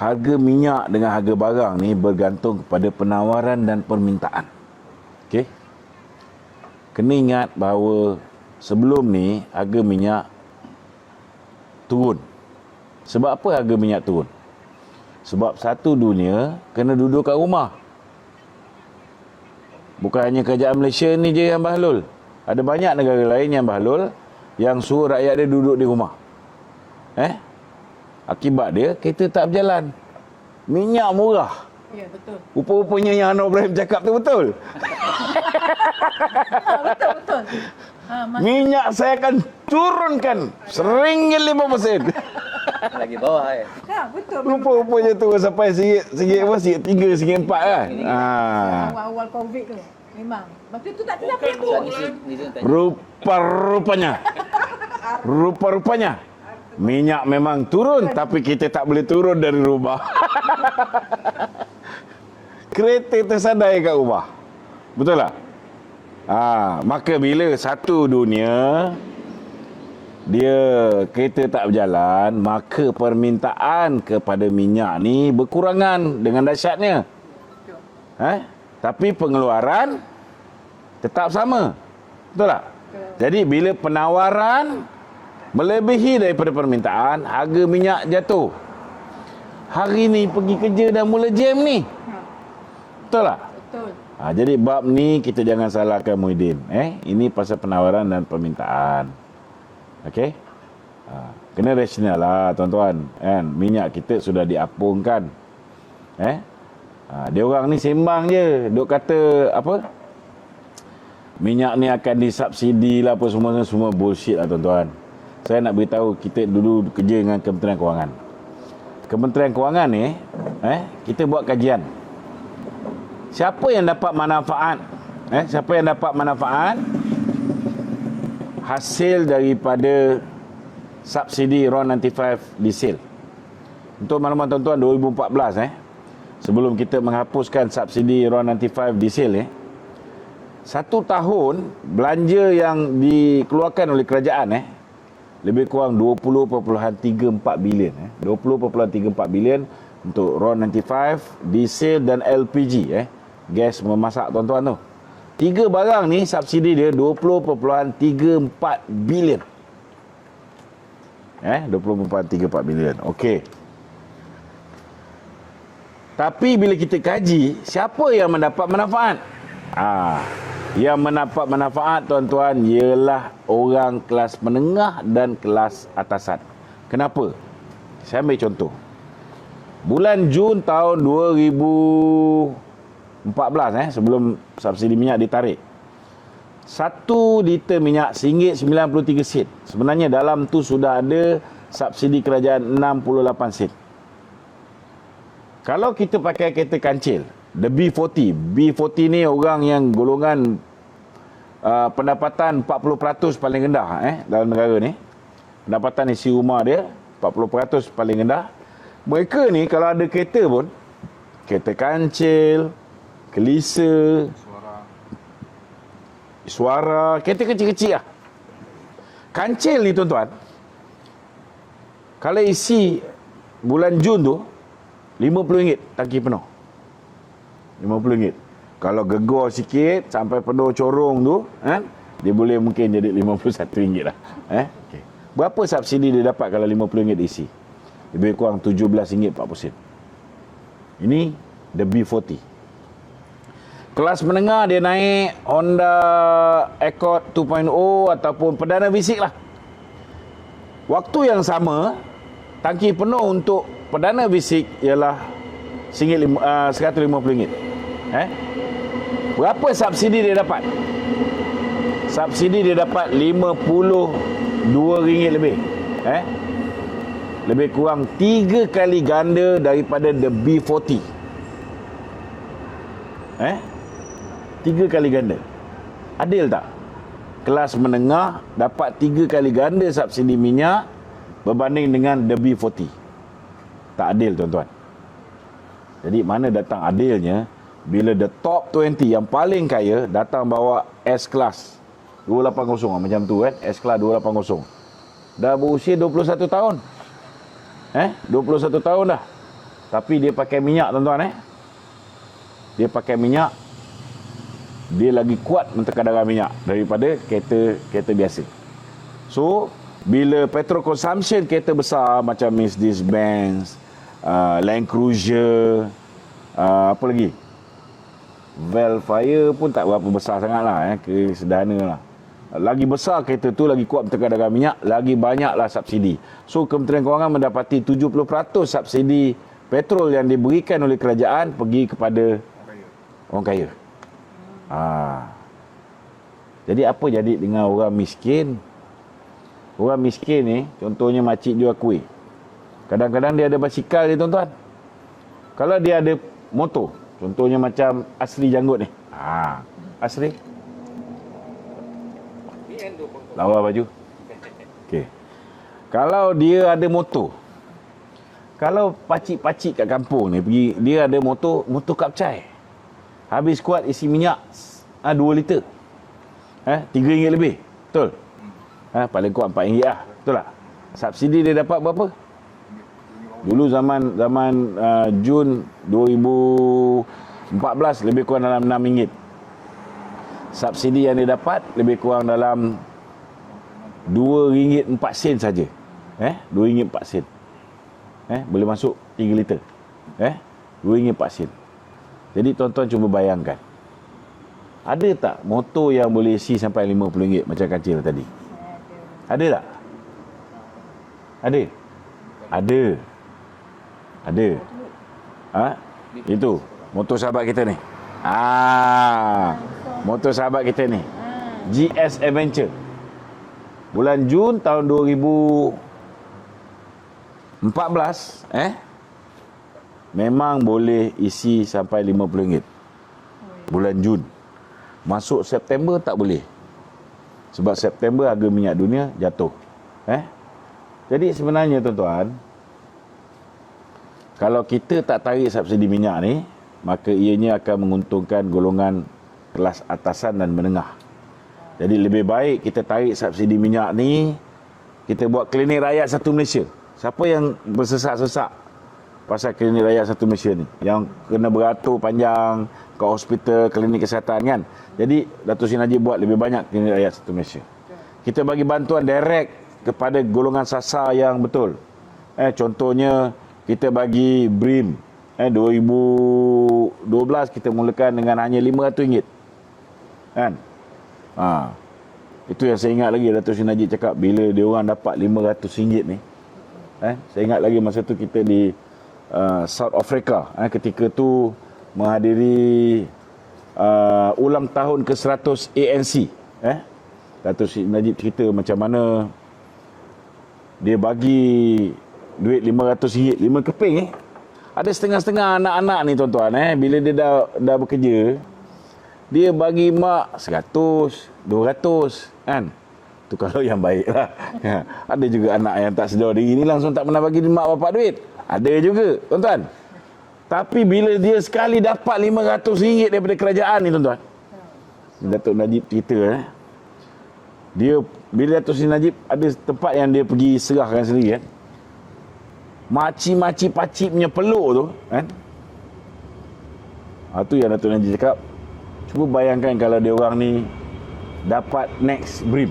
harga minyak dengan harga barang ni bergantung kepada penawaran dan permintaan. Okey. Kena ingat bahawa sebelum ni harga minyak turun. Sebab apa harga minyak turun? Sebab satu dunia kena duduk kat rumah. Bukan hanya kerajaan Malaysia ni je yang bahlul. Ada banyak negara lain yang bahlul, yang suruh rakyat dia duduk di rumah. Akibat dia, kereta tak berjalan. Minyak murah. Ya, betul. Rupa-rupanya yang Anwar Ibrahim cakap tu betul. Betul. Minyak saya akan turunkan RM1.50. Lagi bawah ya. Betul. Rupa-rupanya turun sampai RM1.3, RM1.4 kan. Awal-awal COVID tu. Memang. Lepas tu tak kenapa pun. Rupa-rupanya minyak memang turun, tapi kita tak boleh turun dari rumah. Kereta tersadai kat rumah. Betul tak? Maka bila satu dunia dia kereta tak berjalan, maka permintaan kepada minyak ni berkurangan dengan dahsyatnya. Tapi pengeluaran tetap sama. Betul tak? Jadi bila penawaran melebihi daripada permintaan, harga minyak jatuh. Hari ni pergi kerja dah mula jam ni. Betul tak? Betul. Jadi bab ni kita jangan salahkan Muhyiddin. Ini pasal penawaran dan permintaan. Okey? Kena rasional lah tuan-tuan. Minyak kita sudah diapungkan. Dia orang ni sembang je. Duk kata apa? Minyak ni akan disubsidi lah apa semua bullshit lah tuan-tuan. Saya nak beritahu, kita dulu kerja dengan Kementerian Kewangan. Kementerian Kewangan ni, kita buat kajian. Siapa yang dapat manfaat? Siapa yang dapat manfaat hasil daripada subsidi RON 95 diesel? Untuk makluman tuan-tuan, 2014 sebelum kita menghapuskan subsidi RON 95 diesel satu tahun belanja yang dikeluarkan oleh kerajaan lebih kurang 20.34 bilion. 20.34 bilion untuk RON 95, diesel dan LPG, gas memasak tuan-tuan tu. Tiga barang ni subsidi dia 20.34 bilion. 20.34 bilion. Okey. Tapi bila kita kaji, siapa yang mendapat manfaat? Yang mendapat manfaat tuan-tuan ialah orang kelas menengah dan kelas atasan. Kenapa? Saya ambil contoh. Bulan Jun tahun 2014 sebelum subsidi minyak ditarik. 1 liter minyak RM1.93. Sebenarnya dalam tu sudah ada subsidi kerajaan 68 sen. Kalau kita pakai kereta kancil, the B40. B40 ni orang yang golongan pendapatan 40% paling rendah dalam negara ni. Pendapatan isi rumah dia 40% paling rendah. Mereka ni kalau ada kereta pun, kereta kancil, kelisa, suara, kereta kecil-kecil lah. Kancil ni tuan-tuan, kalau isi bulan Jun tu RM50 tangki penuh. RM50. Kalau gegor sikit sampai penuh corong tu, dia boleh mungkin jadi RM51 lah. Okay. Berapa subsidi dia dapat kalau RM50 isi? Lebih kurang RM17.40. Ini the B40. Kelas menengah dia naik Honda Accord 2.0 ataupun Perdana V6 lah. Waktu yang sama, tangki penuh untuk Perdana V6 ialah RM150. Berapa subsidi dia dapat? Subsidi dia dapat RM52 lebih. Lebih kurang 3 kali ganda daripada the B40. 3 kali ganda. Adil tak? Kelas menengah dapat 3 kali ganda subsidi minyak berbanding dengan the B40. Tak adil tuan-tuan. Jadi mana datang adilnya bila the top 20 yang paling kaya datang bawa S-Class 280 macam tu S-Class 280. Dah berusia 21 tahun. 21 tahun dah. Tapi dia pakai minyak tuan-tuan Dia pakai minyak. Dia lagi kuat mentekan darah minyak daripada kereta biasa. So, bila petrol consumption kereta besar macam Mercedes-Benz, Land Cruiser, apa lagi? Velfire pun tak berapa besar sangat lah, sederhana lah. Lagi besar kereta tu, lagi kuat mentekan darah minyak, lagi banyaklah subsidi. So, Kementerian Kewangan mendapati 70% subsidi petrol yang diberikan oleh kerajaan pergi kepada orang kaya. Jadi apa jadi dengan orang miskin? Orang miskin ni, contohnya makcik jual kuih. Kadang-kadang dia ada basikal dia tuan-tuan. Kalau dia ada motor, contohnya macam Asri Janggut ni. Asri. Lawa baju. Okey. Kalau dia ada motor. Kalau pakcik-pakcik kat kampung ni pergi, dia ada motor kapcai. Habis kuat isi minyak 2 liter. RM3 lebih. Betul? Paling kuat RM4 lah. Betul tak? Subsidi dia dapat berapa? Dulu zaman Jun 2014 lebih kurang dalam RM6. Subsidi yang dia dapat lebih kurang dalam RM2.04 saja. RM2.04. Boleh masuk 3 liter. RM2.04. Jadi tuan-tuan cuba bayangkan. Ada tak motor yang boleh isi sampai RM50 macam kancil tadi? Ada tak? Ada. Itu motor sahabat kita ni. Motor sahabat kita ni. GS Adventure. Bulan Jun tahun 2014, memang boleh isi sampai RM50. Bulan Jun. Masuk September tak boleh. Sebab September harga minyak dunia jatuh. Jadi sebenarnya tuan-tuan, kalau kita tak tarik subsidi minyak ni, maka ianya akan menguntungkan golongan kelas atasan dan menengah. Jadi lebih baik kita tarik subsidi minyak ni, kita buat klinik rakyat satu Malaysia. Siapa yang bersesak-sesak pasal klinik rakyat satu Malaysia ni, yang kena beratur panjang ke hospital, klinik kesihatan kan. Jadi Datuk Seri Najib buat lebih banyak klinik rakyat satu Malaysia. Kita bagi bantuan direct kepada golongan sasar yang betul. Contohnya kita bagi BRIM. 2012 kita mulakan dengan hanya RM500. Kan? Itu yang saya ingat lagi Datuk Seri Najib cakap bila dia orang dapat RM500 ni. Saya ingat lagi masa tu kita di South Africa. Ketika tu menghadiri ulang tahun ke-100 ANC. Datuk Seri Najib cerita macam mana dia bagi duit RM500, 5 keping. Ada setengah-setengah anak-anak ni tuan-tuan, bila dia dah bekerja, dia bagi mak 100, 200 kan. Tu kalau yang baik lah. Ada juga anak yang tak sedar diri ni langsung tak pernah bagi mak bapak duit. Ada juga tuan-tuan. Tapi bila dia sekali dapat RM500 daripada kerajaan ni tuan-tuan, Datuk Najib cerita dia, bila Datuk Seri Najib ada tempat yang dia pergi serahkan sendiri kan, makcik-makcik pakcik punya peluk tu kan, tu yang Datuk Najib cakap, cuba bayangkan kalau dia orang ni dapat next BRIM.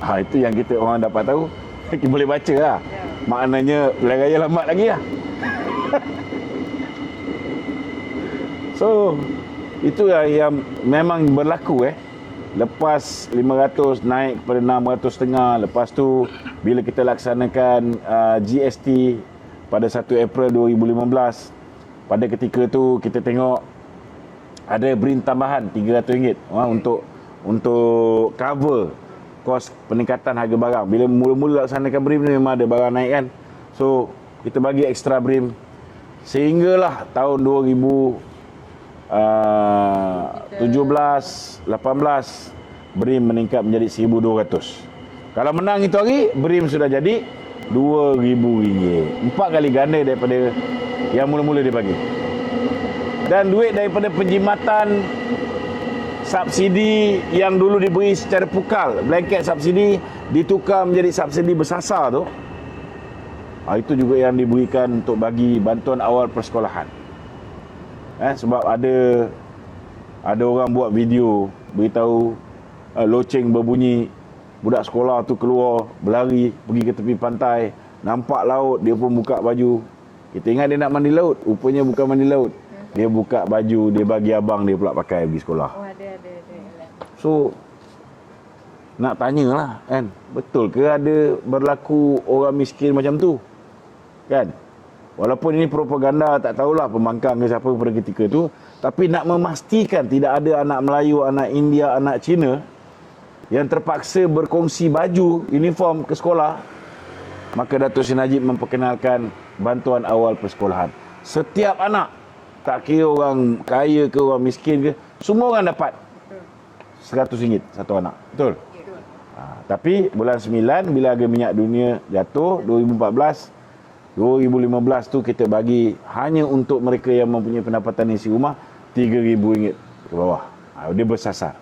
Itu yang kita orang dapat tahu. Kita boleh baca lah. Maknanya pilihan raya lambat lagi lah. So itu yang memang berlaku. Lepas 500 naik kepada 600.5. Lepas tu bila kita laksanakan GST pada 1 April 2015, pada ketika tu kita tengok ada BRIM tambahan RM300 untuk cover kos peningkatan harga barang. Bila mula-mula laksanakan BRIM ni memang ada barang naik kan. So kita bagi ekstra BRIM sehinggalah tahun 2017, 18 BRIM meningkat menjadi RM1,200. Kalau menang itu hari, BRIM sudah jadi RM2,000. 4 kali ganda daripada yang mula-mula dia bagi. Dan duit daripada penjimatan subsidi yang dulu diberi secara pukal, blanket subsidi, ditukar menjadi subsidi bersasar tu, Itu juga yang diberikan untuk bagi bantuan awal persekolahan. Sebab ada orang buat video beritahu loceng berbunyi, budak sekolah tu keluar berlari pergi ke tepi pantai, nampak laut, dia pun buka baju. Kita ingat dia nak mandi laut, rupanya bukan mandi laut. Dia buka baju, dia bagi abang dia pula pakai pergi sekolah. Oh, ada. So nak tanyalah kan, betul ke ada berlaku orang miskin macam tu? Kan? Walaupun ini propaganda, tak tahulah pembangkang ke siapa pada ketika tu, tapi nak memastikan tidak ada anak Melayu, anak India, anak Cina yang terpaksa berkongsi baju uniform ke sekolah, maka Datuk Seri Najib memperkenalkan bantuan awal persekolahan. Setiap anak, tak kira orang kaya ke orang miskin ke, semua orang dapat RM100 satu anak. Betul? Tapi bulan 9 bila harga minyak dunia jatuh 2015 tu kita bagi hanya untuk mereka yang mempunyai pendapatan isi rumah RM3,000 ke bawah. Dia bersasar.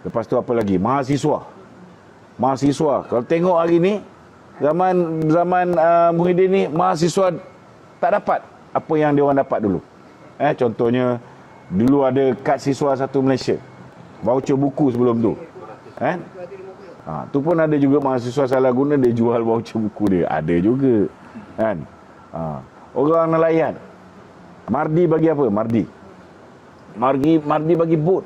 Lepas tu apa lagi? Mahasiswa. Kalau tengok hari ni zaman Muhyiddin ni, mahasiswa tak dapat apa yang dia orang dapat dulu. Contohnya dulu ada kad siswa satu Malaysia, voucher buku sebelum tu. Tu pun ada juga mahasiswa salah guna, dia jual voucher buku dia. Ada juga. Kan? Orang nelayan. Mardi bagi apa? Mardi bagi bot.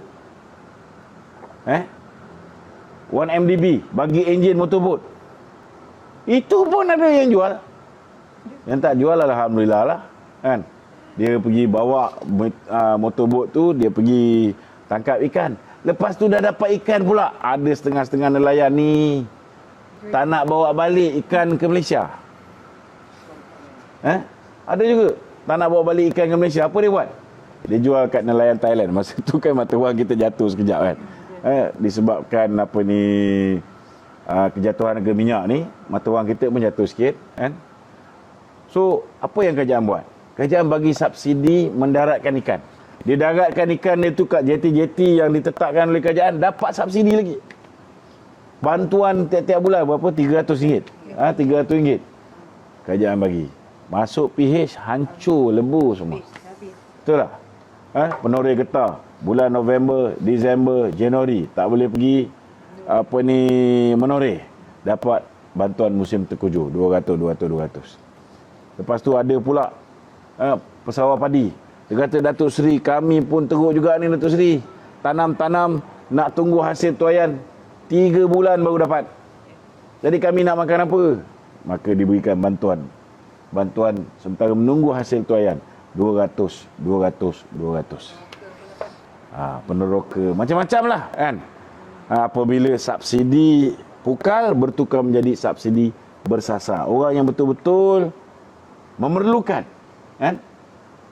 1MDB bagi enjin motorbot. Itu pun ada yang jual. Yang tak jual alhamdulillah lah. Kan? Dia pergi bawa motorbot tu, dia pergi tangkap ikan. Lepas tu dah dapat ikan pula. Ada setengah-setengah nelayan ni tak nak bawa balik ikan ke Malaysia. Ada juga tak nak bawa balik ikan ke Malaysia. Apa dia buat? Dia jual kat nelayan Thailand. Masa tu kan mata wang kita jatuh sekejap kan. Disebabkan kejatuhan harga minyak ni, mata wang kita pun jatuh sikit kan. So apa yang kerajaan buat? Kerajaan bagi subsidi mendaratkan ikan. Dia daratkan ikan dia tu kat jeti-jeti yang ditetapkan oleh kerajaan, dapat subsidi lagi. Bantuan tiap-tiap bulan berapa? RM300. RM300 kerajaan bagi. Masuk PH, hancur, lebu semua. Betul tak? Penoreh getah. Bulan November, Disember, Januari tak boleh pergi menoreh. Dapat bantuan musim tengkujuh, 200. Lepas tu ada pula pesawat padi. Dia kata, Datuk Seri, kami pun teruk juga ni Datuk Seri. Tanam-tanam, nak tunggu hasil tuaian 3 bulan baru dapat. Jadi kami nak makan apa? Maka diberikan bantuan sementara menunggu hasil tuaian 200. Peneroka, macam-macam lah kan. Apabila subsidi pukal bertukar menjadi subsidi bersasar. Orang yang betul-betul memerlukan kan,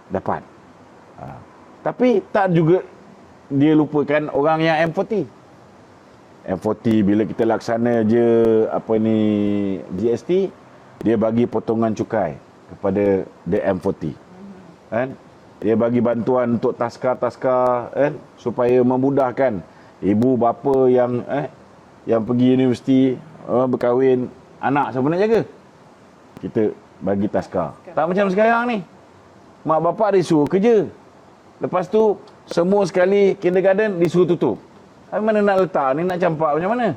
dapat. Tapi tak juga dia lupakan orang yang M40. M40 bila kita laksana je GST, dia bagi potongan cukai kepada the M40. Kan? Dia bagi bantuan untuk taska-taska kan, supaya memudahkan ibu bapa yang pergi universiti, berkahwin, anak siapa nak jaga? Kita bagi taska. Tak macam sekarang ni. Mak bapak disuruh kerja. Lepas tu semua sekali kindergarten disuruh tutup. Mana nak letak ni, nak campak macam mana?